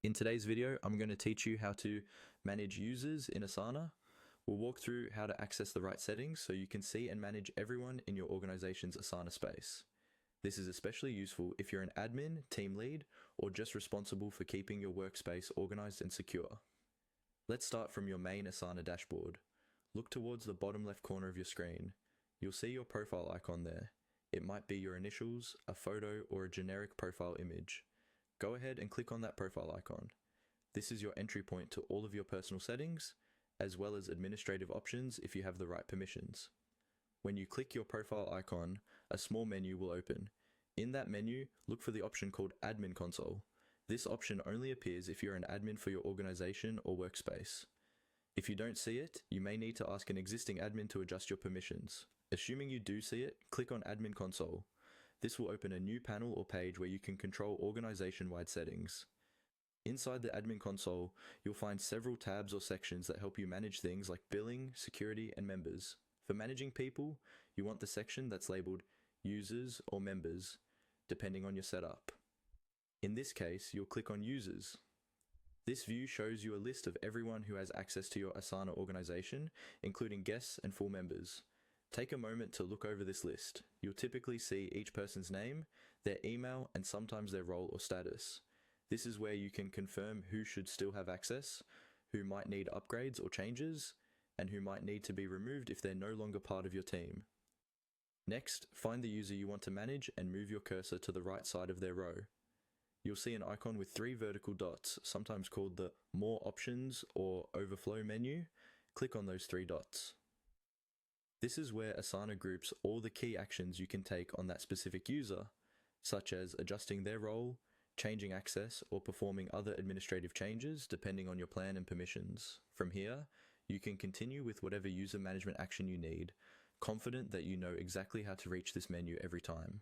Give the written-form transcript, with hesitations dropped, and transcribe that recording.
In today's video, I'm going to teach you how to manage users in Asana. We'll walk through how to access the right settings so you can see and manage everyone in your organization's Asana space. This is especially useful if you're an admin, team lead, or just responsible for keeping your workspace organized and secure. Let's start from your main Asana dashboard. Look towards the bottom left corner of your screen. You'll see your profile icon there. It might be your initials, a photo, or a generic profile image. Go ahead and click on that profile icon. This is your entry point to all of your personal settings, as well as administrative options if you have the right permissions. When you click your profile icon, a small menu will open. In that menu, look for the option called Admin Console. This option only appears if you're an admin for your organization or workspace. If you don't see it, you may need to ask an existing admin to adjust your permissions. Assuming you do see it, click on Admin Console. This will open a new panel or page where you can control organization-wide settings. Inside the admin console, you'll find several tabs or sections that help you manage things like billing, security, and members. For managing people, you want the section that's labeled users or members, depending on your setup. In this case, you'll click on users. This view shows you a list of everyone who has access to your Asana organization, including guests and full members. Take a moment to look over this list. You'll typically see each person's name, their email, and sometimes their role or status. This is where you can confirm who should still have access, who might need upgrades or changes, and who might need to be removed if they're no longer part of your team. Next, find the user you want to manage and move your cursor to the right side of their row. You'll see an icon with 3 vertical dots, sometimes called the More Options or Overflow menu. Click on those 3 dots. This is where Asana groups all the key actions you can take on that specific user, such as adjusting their role, changing access, or performing other administrative changes depending on your plan and permissions. From here, you can continue with whatever user management action you need, confident that you know exactly how to reach this menu every time.